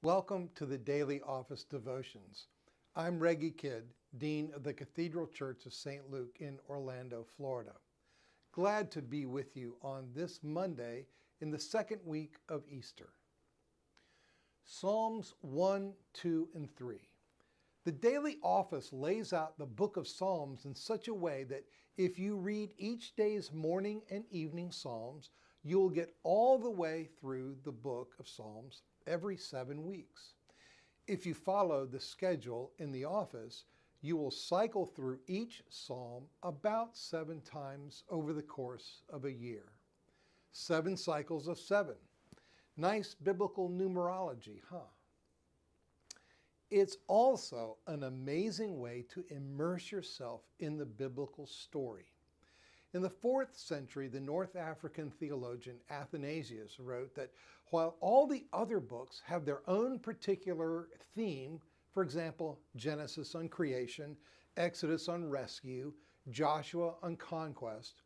Welcome to the Daily Office Devotions. I'm Reggie Kidd, Dean of the Cathedral Church of St. Luke in Orlando, Florida. Glad to be with you on this Monday in the second week of Easter. Psalms 1, 2, and 3. The Daily Office lays out the book of Psalms in such a way that if you read each day's morning and evening Psalms, you'll get all the way through the book of Psalms every 7 weeks. If you follow the schedule in the office, you will cycle through each psalm about 7 times over the course of a year. 7 cycles of 7. Nice biblical numerology, huh? It's also an amazing way to immerse yourself in the biblical story. In the 4th century, the North African theologian Athanasius wrote that while all the other books have their own particular theme, for example, Genesis on creation, Exodus on rescue, Joshua on conquest,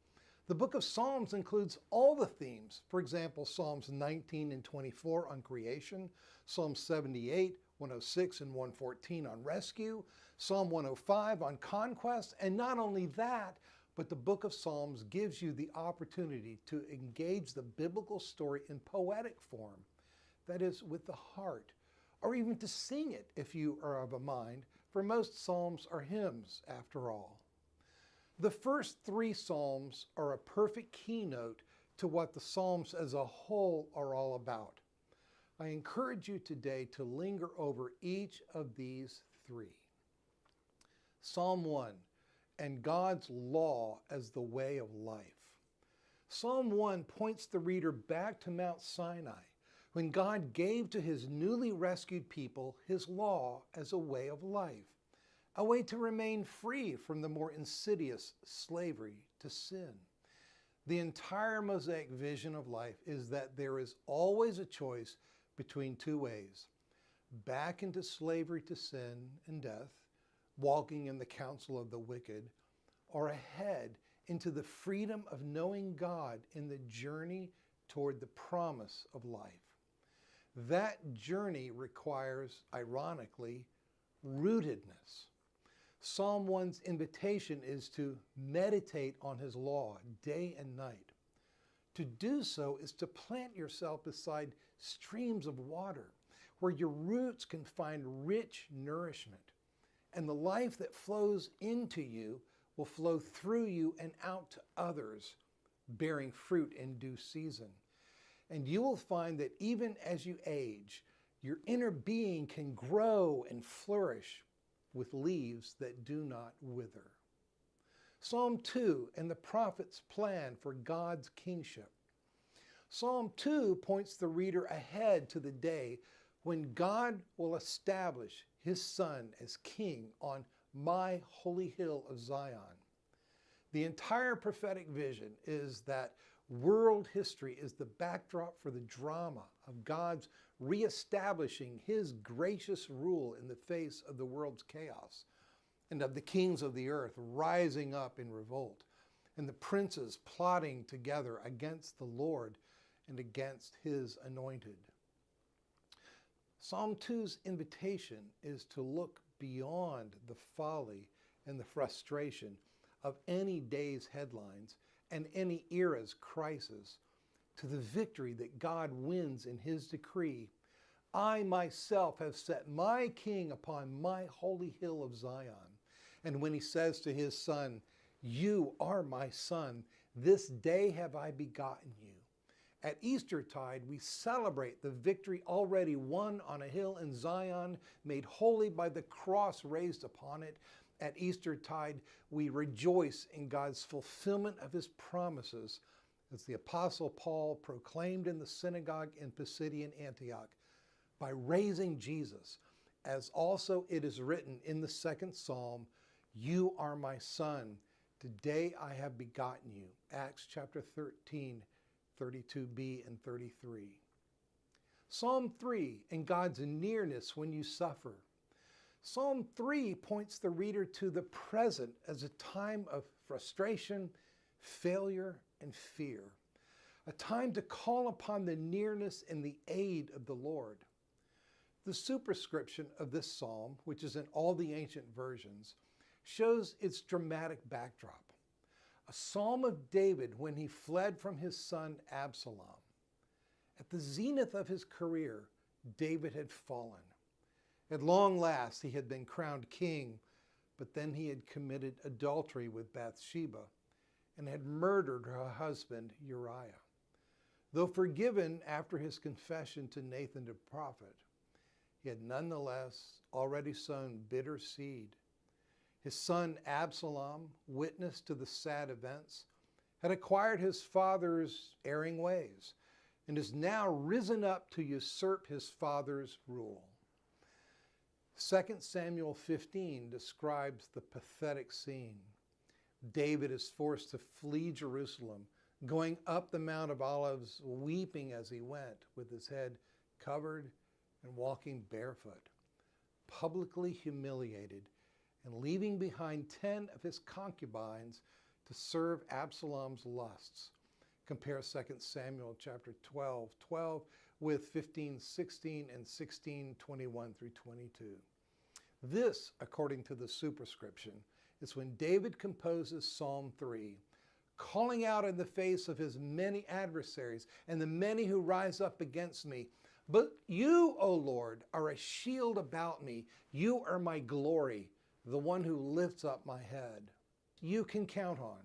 the book of Psalms includes all the themes. For example, Psalms 19 and 24 on creation, Psalm 78, 106 and 114 on rescue, Psalm 105 on conquest, and not only that, but the book of Psalms gives you the opportunity to engage the biblical story in poetic form, that is, with the heart, or even to sing it if you are of a mind, for most Psalms are hymns after all. The first 3 Psalms are a perfect keynote to what the Psalms as a whole are all about. I encourage you today to linger over each of these 3. Psalm 1, and God's law as the way of life. Psalm 1 points the reader back to Mount Sinai, when God gave to his newly rescued people his law as a way of life, a way to remain free from the more insidious slavery to sin. The entire Mosaic vision of life is that there is always a choice between 2 ways: back into slavery to sin and death, walking in the counsel of the wicked, or ahead into the freedom of knowing God in the journey toward the promise of life. That journey requires, ironically, rootedness. Psalm 1's invitation is to meditate on his law day and night. To do so is to plant yourself beside streams of water where your roots can find rich nourishment, and the life that flows into you will flow through you and out to others, bearing fruit in due season. And you will find that even as you age, your inner being can grow and flourish with leaves that do not wither. Psalm 2 and the prophet's plan for God's kingship. Psalm 2 points the reader ahead to the day when God will establish his Son as king on my holy hill of Zion. The entire prophetic vision is that world history is the backdrop for the drama of God's reestablishing his gracious rule in the face of the world's chaos, and of the kings of the earth rising up in revolt, and the princes plotting together against the Lord and against his anointed. Psalm 2's invitation is to look beyond the folly and the frustration of any day's headlines and any era's crisis to the victory that God wins in his decree. I myself have set my king upon my holy hill of Zion. And when he says to his son, you are my son, this day have I begotten you. At Eastertide, we celebrate the victory already won on a hill in Zion, made holy by the cross raised upon it. At Eastertide, we rejoice in God's fulfillment of his promises, as the Apostle Paul proclaimed in the synagogue in Pisidian Antioch, by raising Jesus, as also it is written in the 2nd Psalm, you are my son, today I have begotten you. Acts chapter 13, 32b and 33. Psalm 3, and God's nearness when you suffer. Psalm 3 points the reader to the present as a time of frustration, failure, and fear. A time to call upon the nearness and the aid of the Lord. The superscription of this psalm, which is in all the ancient versions, shows its dramatic backdrop. A psalm of David when he fled from his son Absalom. At the zenith of his career, David had fallen. At long last, he had been crowned king, but then he had committed adultery with Bathsheba and had murdered her husband Uriah. Though forgiven after his confession to Nathan the prophet, he had nonetheless already sown bitter seed. His son Absalom, witness to the sad events, had acquired his father's erring ways and is now risen up to usurp his father's rule. 2 Samuel 15 describes the pathetic scene. David is forced to flee Jerusalem, going up the Mount of Olives, weeping as he went, with his head covered and walking barefoot, publicly humiliated, and leaving behind 10 of his concubines to serve Absalom's lusts. Compare 2 Samuel chapter 12 with 15:16 and 16:21 through 22. This, according to the superscription, is when David composes Psalm 3, calling out in the face of his many adversaries and the many who rise up against me. But you, O Lord, are a shield about me. You are my glory, the one who lifts up my head. You can count on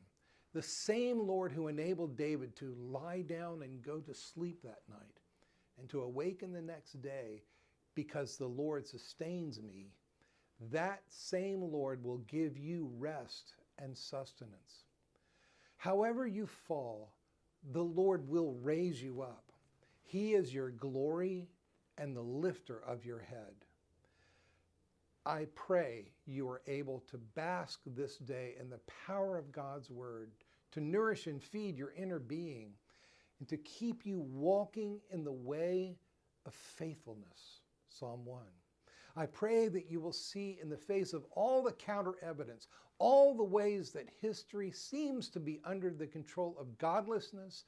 the same Lord who enabled David to lie down and go to sleep that night and to awaken the next day because the Lord sustains me. That same Lord will give you rest and sustenance. However you fall, the Lord will raise you up. He is your glory and the lifter of your head. I pray you are able to bask this day in the power of God's word, to nourish and feed your inner being, and to keep you walking in the way of faithfulness. Psalm 1. I pray that you will see in the face of all the counter evidence, all the ways that history seems to be under the control of godlessness,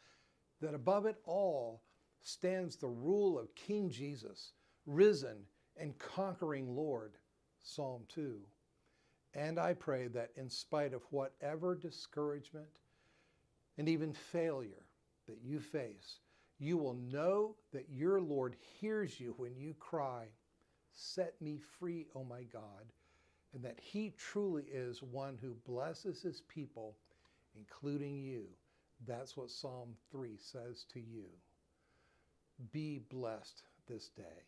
that above it all stands the rule of King Jesus, risen and conquering Lord. Psalm 2. And I pray that in spite of whatever discouragement and even failure that you face, you will know that your Lord hears you when you cry, "Set me free, O my God," and that he truly is one who blesses his people, including you. That's what Psalm 3 says to you. Be blessed this day.